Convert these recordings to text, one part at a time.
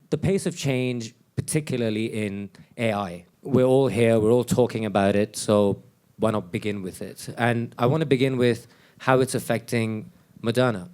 the pace of change, particularly in AI. We're all here, we're all talking about it, so why not begin with it? And I want to begin with how it's affecting Moderna.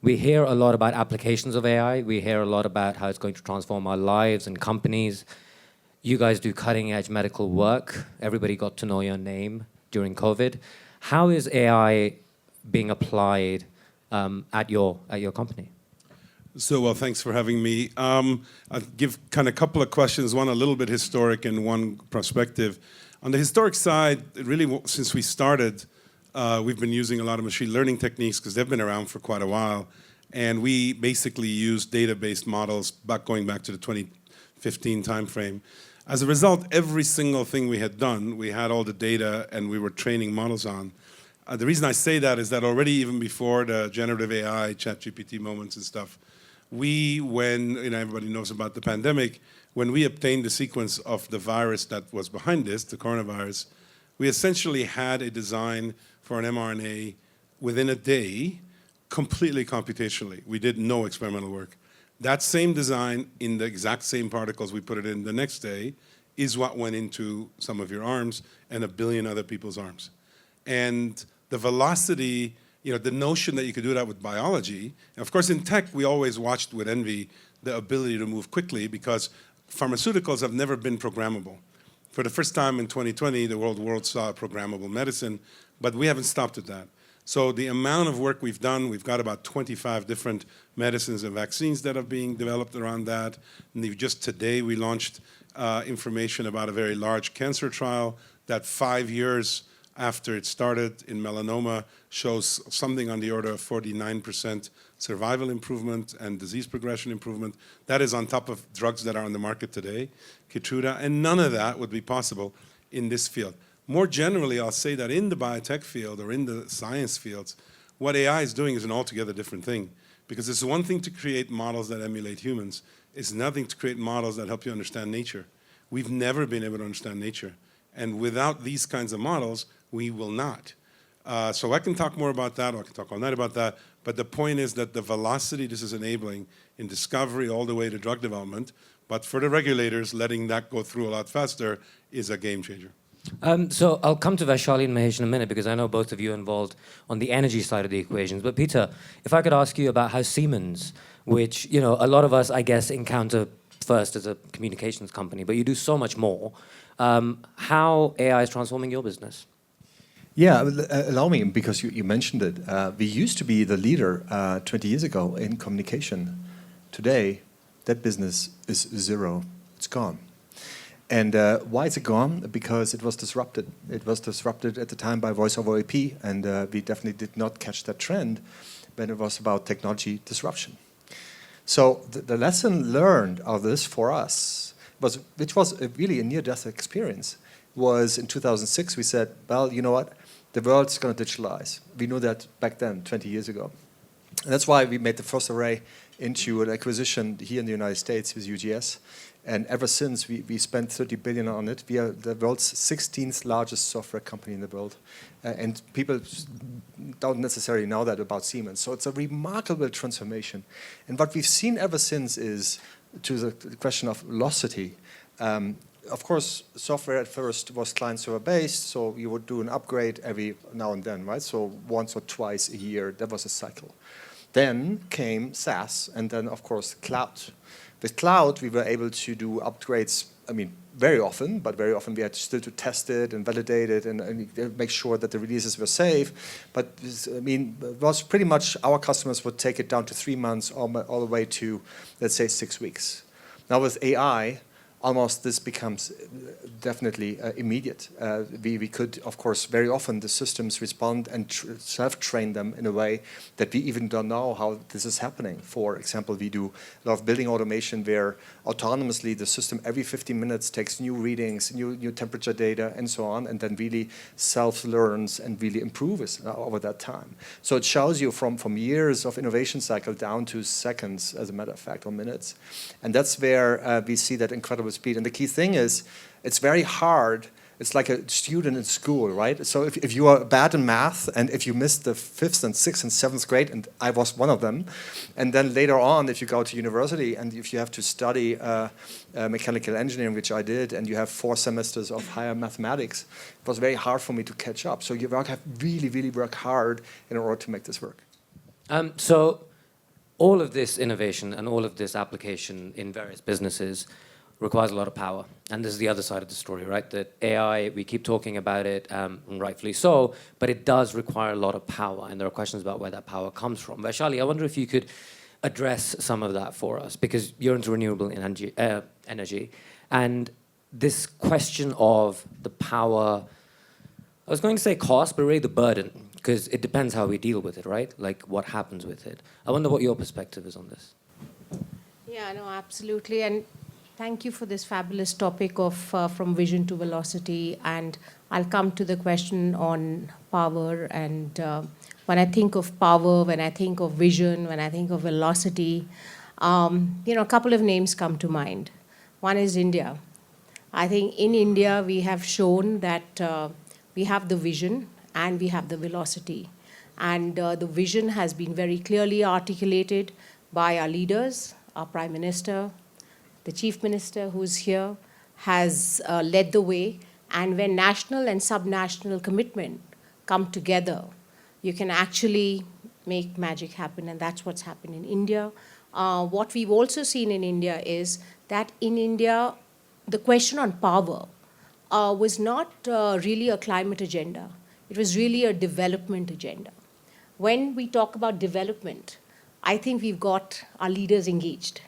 We hear a lot about applications of AI. We hear a lot about how it's going to transform our lives and companies. You guys do cutting-edge medical work. Everybody got to know your name during COVID. How is AI being applied at your company? So, well, thanks for having me. I'll give kind of a couple of questions, one a little bit historic and one prospective. On the historic side, really, since we started, we've been using a lot of machine learning techniques because they've been around for quite a while. And we basically use data-based models going back to the 2015 timeframe. As a result, every single thing we had done, we had all the data and we were training models on. The reason I say that is that already even before the generative AI, ChatGPT moments and stuff, when everybody knows about the pandemic, when we obtained the sequence of the virus that was behind this, the coronavirus, we essentially had a design for an mRNA within a day, completely computationally. We did no experimental work. That same design in the exact same particles we put it in the next day is what went into some of your arms and 1 billion other people's arms. And the velocity, the notion that you could do that with biology, and of course in tech we always watched with envy the ability to move quickly because pharmaceuticals have never been programmable. For the first time in 2020, the world saw a programmable medicine, but we haven't stopped at that. So the amount of work we've done, we've got about 25 different medicines and vaccines that are being developed around that. And just today we launched information about a very large cancer trial that 5 years after it started in melanoma shows something on the order of 49% survival improvement and disease progression improvement. That is on top of drugs that are on the market today, Keytruda, and none of that would be possible in this field. More generally, I'll say that in the biotech field or in the science fields, what AI is doing is an altogether different thing. Because it's one thing to create models that emulate humans. It's nothing to create models that help you understand nature. We've never been able to understand nature. And without these kinds of models, we will not. So I can talk more about that, or I can talk all night about that, but the point is that the velocity this is enabling in discovery all the way to drug development, but for the regulators, letting that go through a lot faster is a game changer. So I'll come to Vaishali and Mahesh in a minute because I know both of you are involved on the energy side of the equations. But Peter, if I could ask you about how Siemens, which a lot of us, I guess, encounter first as a communications company, but you do so much more, how AI is transforming your business? Yeah, allow me, because you mentioned it. We used to be the leader 20 years ago in communication. Today, that business is zero. It's gone. And why is it gone? Because it was disrupted. It was disrupted at the time by voice over IP, and we definitely did not catch that trend when it was about technology disruption. So the lesson learned of this for us, which was really a near-death experience, was in 2006 we said, well, you know what? The world's going to digitalize. We knew that back then, 20 years ago. And that's why we made the first array into an acquisition here in the United States with UGS. And ever since, we spent $30 billion on it. We are the world's 16th largest software company in the world. And people don't necessarily know that about Siemens. So it's a remarkable transformation. And what we've seen ever since is, to the question of velocity, of course, software at first was client-server based, so you would do an upgrade every now and then, right? So once or twice a year, that was a cycle. Then came SaaS, and then, of course, cloud. With cloud, we were able to do upgrades, very often, but very often we had still to test it and validate it and make sure that the releases were safe. But, it was pretty much our customers would take it down to 3 months all the way to, let's say, 6 weeks. Now with AI, almost this becomes definitely immediate. We could, of course, very often the systems respond and self-train them in a way that we even don't know how this is happening. For example, we do a lot of building automation where autonomously the system every 15 minutes takes new readings, new temperature data, and so on, and then really self-learns and really improves over that time. So it shows you from years of innovation cycle down to seconds, as a matter of fact, or minutes. And that's where we see that incredible speed. And the key thing is, it's very hard It's like a student in school, right? So if you are bad in math, and if you missed the 5th and 6th and 7th grade, and I was one of them, and then later on, if you go to university and if you have to study mechanical engineering, which I did, and you have 4 semesters of higher mathematics, it was very hard for me to catch up. So you have really, really work hard in order to make this work. So all of this innovation and all of this application in various businesses requires a lot of power. And this is the other side of the story, right? That AI, we keep talking about it, and rightfully so, but it does require a lot of power. And there are questions about where that power comes from. Vaishali, I wonder if you could address some of that for us, because you're into renewable energy. And this question of the power, I was going to say cost, but really the burden, because it depends how we deal with it, right? Like what happens with it. I wonder what your perspective is on this. Yeah, no, absolutely. And thank you for this fabulous topic of from vision to velocity. And I'll come to the question on power. And when I think of power, when I think of vision, when I think of velocity, a couple of names come to mind. One is India. I think in India, we have shown that we have the vision and we have the velocity. And the vision has been very clearly articulated by our leaders, our Prime Minister, the Chief Minister who's here, has led the way. And when national and subnational commitment come together, you can actually make magic happen. And that's what's happened in India. What we've also seen in India is that in India, the question on power was not really a climate agenda. It was really a development agenda. When we talk about development, I think we've got our leaders engaged.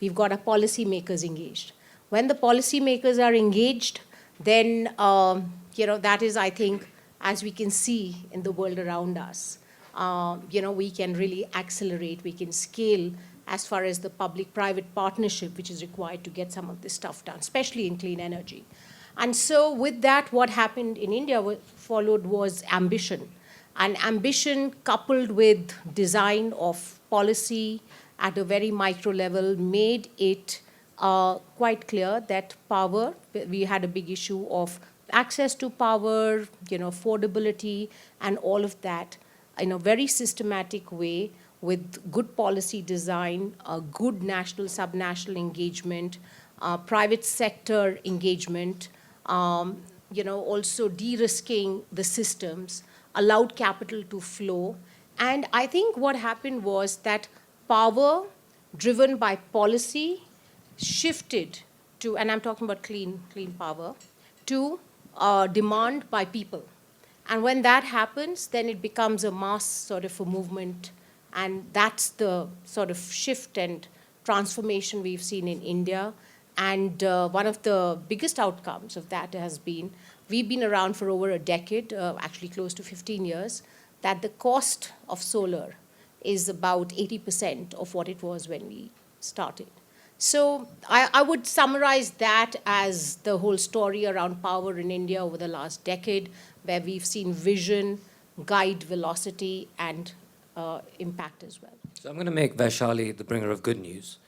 We've got our policymakers engaged. When the policymakers are engaged, then that is, I think, as we can see in the world around us, we can really accelerate, we can scale as far as the public-private partnership, which is required to get some of this stuff done, especially in clean energy. And so with that, what happened in India followed was ambition. And ambition coupled with design of policy at a very micro level made it quite clear that power, we had a big issue of access to power, affordability, and all of that in a very systematic way with good policy design, a good national, subnational engagement, private sector engagement, also de-risking the systems, allowed capital to flow. And I think what happened was that power driven by policy shifted to, and I'm talking about clean power, to demand by people. And when that happens, then it becomes a mass sort of a movement. And that's the sort of shift and transformation we've seen in India. And one of the biggest outcomes of that has been, we've been around for over a decade, actually close to 15 years, that the cost of solar is about 80% of what it was when we started. So I would summarize that as the whole story around power in India over the last decade, where we've seen vision, guide velocity, and impact as well. So I'm going to make Vaishali the bringer of good news,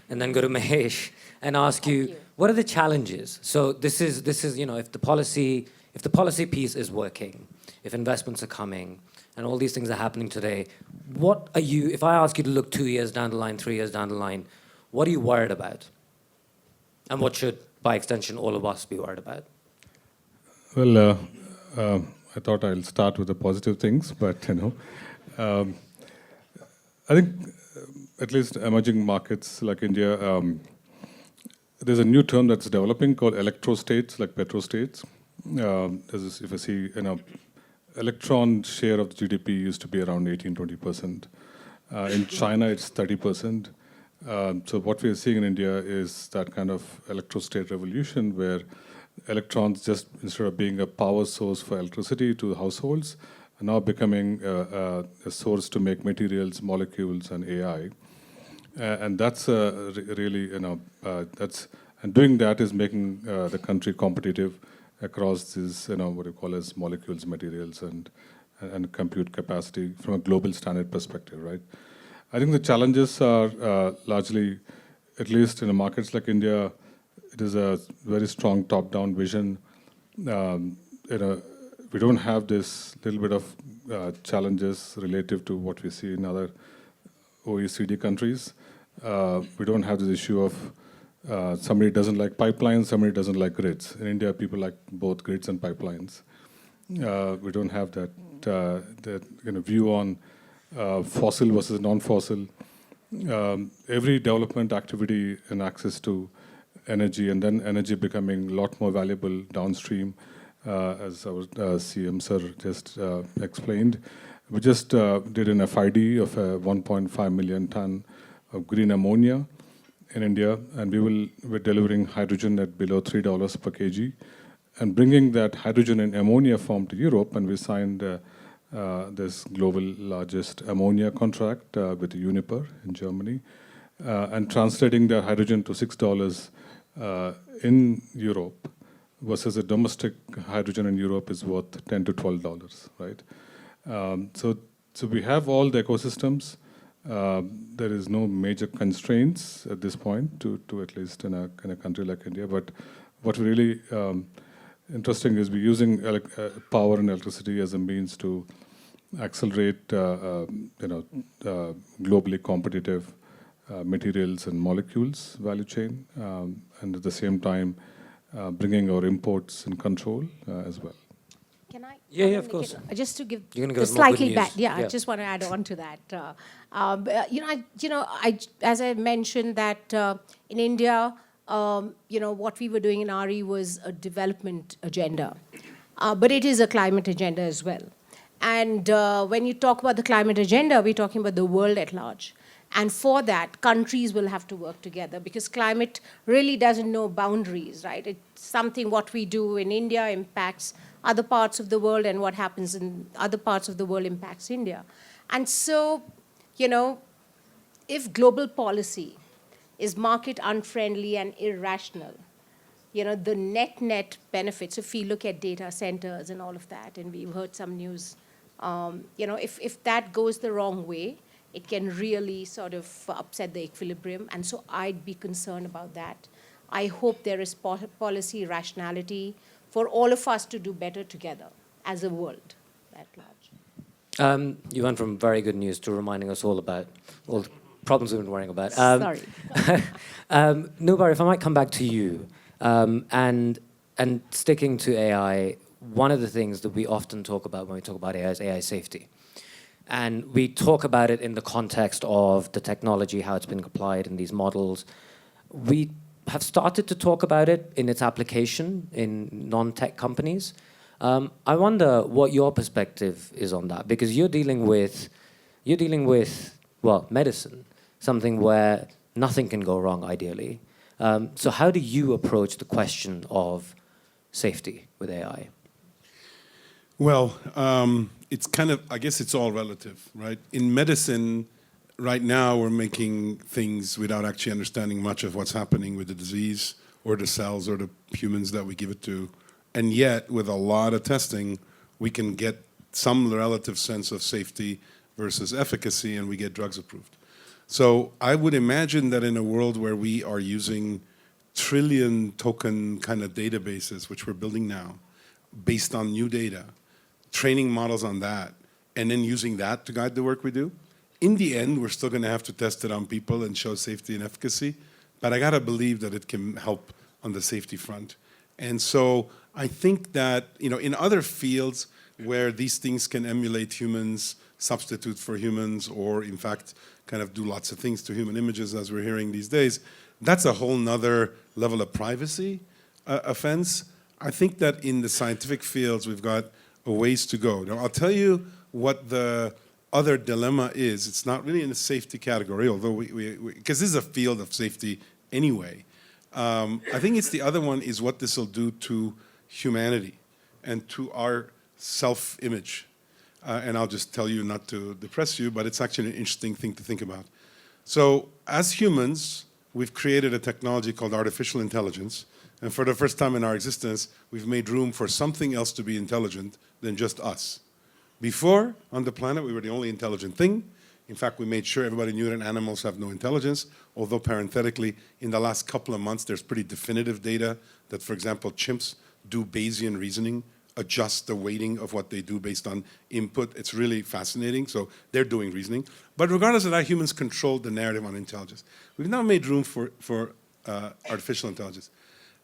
and then go to Mahesh and ask you, what are the challenges? So this is if the policy piece is working, if investments are coming, and all these things are happening today, what are you, if I ask you to look 2 years down the line, 3 years down the line, what are you worried about? And what should, by extension, all of us be worried about? Well, I thought I'll start with the positive things, but I think at least emerging markets like India, there's a new term that's developing called electrostates, like petrostates. If I see, electron share of the GDP used to be around 18-20%. In China, it's 30%. So what we are seeing in India is that kind of electrostate revolution where electrons, just instead of being a power source for electricity to households, are now becoming a source to make materials, molecules, and AI. And that's really, and doing that is making the country competitive across these, what you call as molecules, materials, and compute capacity from a global standard perspective, right? I think the challenges are largely, at least in markets like India, it is a very strong top-down vision we don't have this little bit of challenges relative to what we see in other OECD countries. We don't have this issue of somebody doesn't like pipelines, somebody doesn't like grids. In India, people like both grids and pipelines. We don't have that view on fossil versus non-fossil. Every development activity and access to energy, and then energy becoming a lot more valuable downstream, as our CM sir just explained. We just did an FID of a 1.5 million ton of green ammonia in India, and we're delivering hydrogen at below $3 per kg, and bringing that hydrogen in ammonia form to Europe, and we signed this global largest ammonia contract with Uniper in Germany, and translating the hydrogen to $6 in Europe, versus a domestic hydrogen in Europe is worth $10 to $12, right? So we have all the ecosystems. There is no major constraints at this point, to at least in a country like India. But what really interesting is we're using power and electricity as a means to accelerate, globally competitive materials and molecules value chain, and at the same time bringing our imports in control as well. Can I? Yeah, of course. Just to give You're gonna give us more slightly good back. news. Yeah, Yeah. I just want to add on to that. As I mentioned that in India, what we were doing in RE was a development agenda, but it is a climate agenda as well. And when you talk about the climate agenda, we're talking about the world at large. And for that, countries will have to work together, because climate really doesn't know boundaries, right? It's something what we do in India impacts other parts of the world, and what happens in other parts of the world impacts India. And so, if global policy is market unfriendly and irrational, the net benefits, if we look at data centers and all of that, and we've heard some news, if that goes the wrong way, it can really sort of upset the equilibrium. And so I'd be concerned about that. I hope there is policy rationality for all of us to do better together as a world at large. You went from very good news to reminding us all about all the problems we've been worrying about. Sorry. Nubar, if I might come back to you, and sticking to AI, one of the things that we often talk about when we talk about AI is AI safety. And we talk about it in the context of the technology, how it's been applied in these models. We have started to talk about it in its application in non-tech companies. I wonder what your perspective is on that, because you're dealing with medicine, something where nothing can go wrong, ideally. So how do you approach the question of safety with AI? Well, it's I guess it's all relative, right? In medicine, right now we're making things without actually understanding much of what's happening with the disease or the cells or the humans that we give it to. And yet, with a lot of testing, we can get some relative sense of safety versus efficacy, and we get drugs approved. So I would imagine that in a world where we are using trillion token kind of databases, which we're building now, based on new data, training models on that, and then using that to guide the work we do, in the end, we're still going to have to test it on people and show safety and efficacy. But I got to believe that it can help on the safety front. And so I think that, in other fields where these things can emulate humans, substitute for humans, or in fact, kind of do lots of things to human images, as we're hearing these days, that's a whole nother level of privacy offense. I think that in the scientific fields, we've got a ways to go. Now, I'll tell you what the other dilemma is. It's not really in the safety category, although because this is a field of safety anyway. I think it's the other one is what this will do to humanity and to our self-image. And I'll just tell you not to depress you, but it's actually an interesting thing to think about. So as humans, we've created a technology called artificial intelligence. And for the first time in our existence, we've made room for something else to be intelligent than just us. Before, on the planet, we were the only intelligent thing. In fact, we made sure everybody knew that animals have no intelligence, although parenthetically, in the last couple of months, there's pretty definitive data that, for example, chimps do Bayesian reasoning, adjust the weighting of what they do based on input. It's really fascinating. So they're doing reasoning. But regardless of that, humans control the narrative on intelligence. We've now made room for artificial intelligence.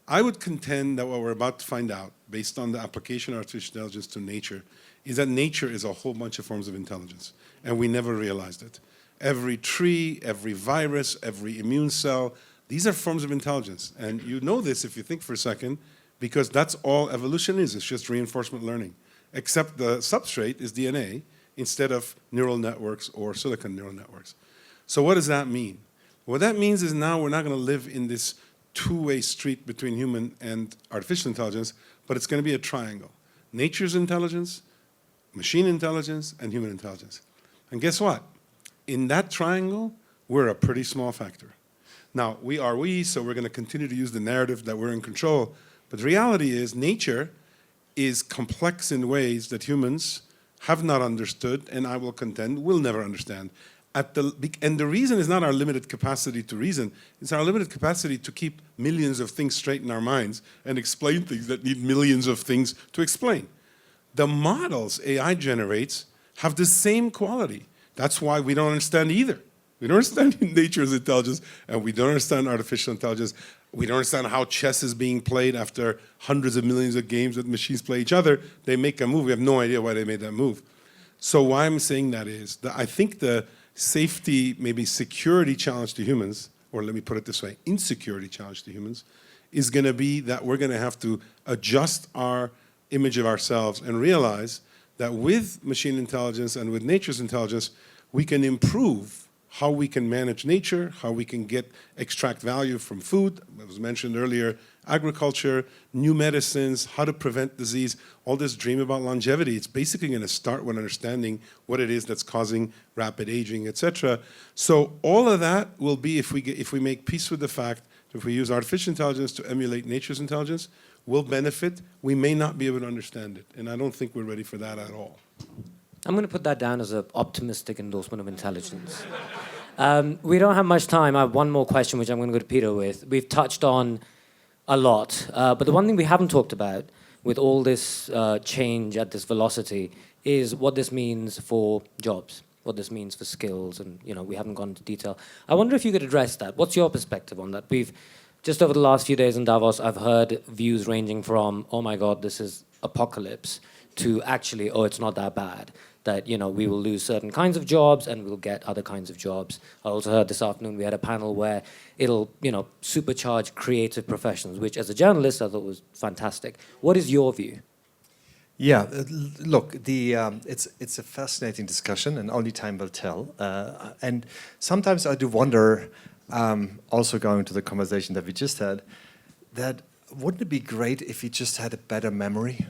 I would contend that what we're about to find out, based on the application of artificial intelligence to nature, is that nature is a whole bunch of forms of intelligence, and we never realized it. Every tree, every virus, every immune cell, these are forms of intelligence. And you know this if you think for a second, because that's all evolution is. It's just reinforcement learning, except the substrate is DNA instead of neural networks or silicon neural networks. So what does that mean? What that means is now we're not going to live in this two-way street between human and artificial intelligence, but it's going to be a triangle. Nature's intelligence, machine intelligence, and human intelligence. And guess what? In that triangle, we're a pretty small factor. Now, we are we, so we're going to continue to use the narrative that we're in control. But the reality is nature is complex in ways that humans have not understood, and I will contend will never understand. And the reason is not our limited capacity to reason, it's our limited capacity to keep millions of things straight in our minds and explain things that need millions of things to explain. The models AI generates have the same quality. That's why we don't understand either. We don't understand nature's intelligence, and we don't understand artificial intelligence. We don't understand how chess is being played after hundreds of millions of games that machines play each other. They make a move. We have no idea why they made that move. So why I'm saying that is that I think the safety, maybe security challenge to humans, or let me put it this way, insecurity challenge to humans, is going to be that we're going to have to adjust our image of ourselves and realize that with machine intelligence and with nature's intelligence, we can improve how we can manage nature, how we can extract value from food, it was mentioned earlier, agriculture, new medicines, how to prevent disease, all this dream about longevity. It's basically going to start with understanding what it is that's causing rapid aging, etc. So all of that will be if we make peace with the fact that if we use artificial intelligence to emulate nature's intelligence, we'll benefit. We may not be able to understand it, and I don't think we're ready for that at all. I'm going to put that down as an optimistic endorsement of intelligence. We don't have much time. I have one more question, which I'm going to go to Peter with. We've touched on a lot, but the one thing we haven't talked about with all this change at this velocity is what this means for jobs, what this means for skills, and we haven't gone into detail. I wonder if you could address that. What's your perspective on that? We've just over the last few days in Davos, I've heard views ranging from, oh my God, this is apocalypse, to actually, oh, it's not that bad. That we will lose certain kinds of jobs and we'll get other kinds of jobs. I also heard this afternoon we had a panel where it'll supercharge creative professions, which as a journalist I thought was fantastic. What is your view? Yeah, look, it's a fascinating discussion, and only time will tell. And sometimes I do wonder, also going to the conversation that we just had, that wouldn't it be great if we just had a better memory?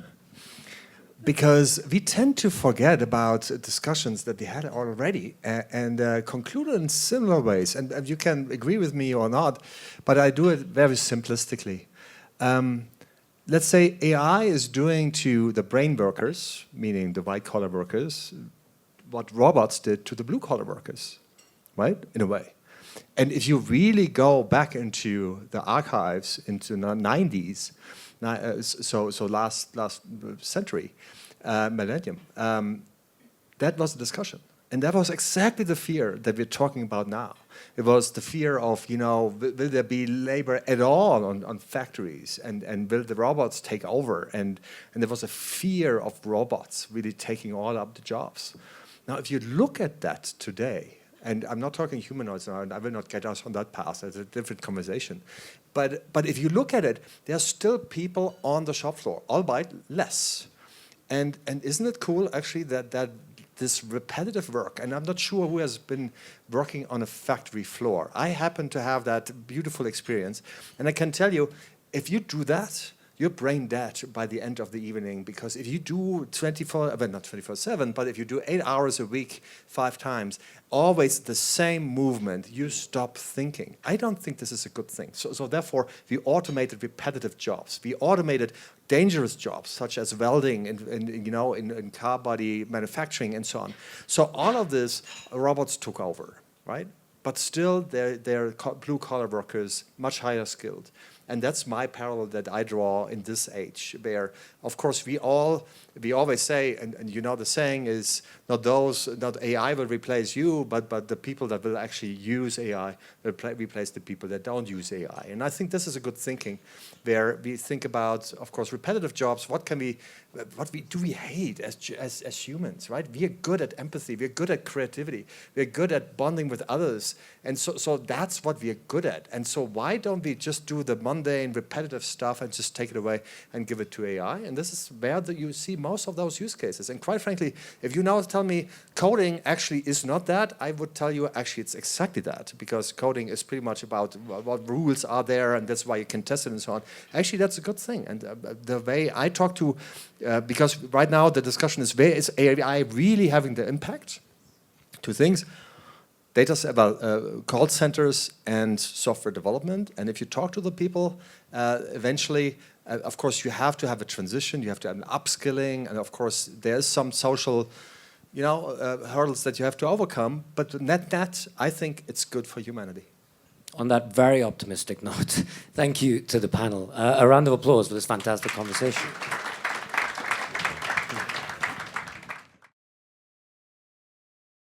Because we tend to forget about discussions that we had already and conclude in similar ways. And you can agree with me or not, but I do it very simplistically. Let's say AI is doing to the brain workers, meaning the white-collar workers, what robots did to the blue-collar workers, right, in a way. And if you really go back into the archives, into the 90s, so last century, millennium, that was the discussion. And that was exactly the fear that we're talking about now. It was the fear of, will there be labor at all on factories? And will the robots take over? And there was a fear of robots really taking all up the jobs. Now, if you look at that today, and I'm not talking humanoids now, and I will not get us on that path, it's a different conversation. But if you look at it, there are still people on the shop floor, albeit less. And isn't it cool, actually, that this repetitive work, and I'm not sure who has been working on a factory floor. I happen to have that beautiful experience, and I can tell you, if you do that, you're brain dead by the end of the evening, because if you do not 24/7, but if you do 8 hours a week, 5 times, always the same movement, you stop thinking. I don't think this is a good thing. So therefore, we automated repetitive jobs. We automated dangerous jobs, such as welding in car body manufacturing and so on. So all of this, robots took over, right? but still they're blue-collar workers, much higher skilled. And that's my parallel that I draw in this age, where, of course, we always say, and you know the saying is, not AI will replace you, but the people that will actually use AI will replace the people that don't use AI. And I think this is a good thinking, where we think about, of course, repetitive jobs. What do we hate as humans, right? We are good at empathy. We're good at creativity. We're good at bonding with others. And so that's what we are good at. And so why don't we just do the mundane, repetitive stuff and just take it away and give it to AI? And this is where you see most of those use cases. And quite frankly, if you now tell me coding actually is not that, I would tell you actually it's exactly that, because coding is pretty much about what rules are there, and that's why you can test it and so on. Actually, that's a good thing. And the way I talk to, because right now the discussion is, where is AI really having the impact? Two things. Data about call centers and software development. And if you talk to the people, eventually, of course, you have to have a transition. You have to have an upskilling. And of course, there's some social hurdles that you have to overcome. But net, I think it's good for humanity. On that very optimistic note, thank you to the panel. A round of applause for this fantastic conversation.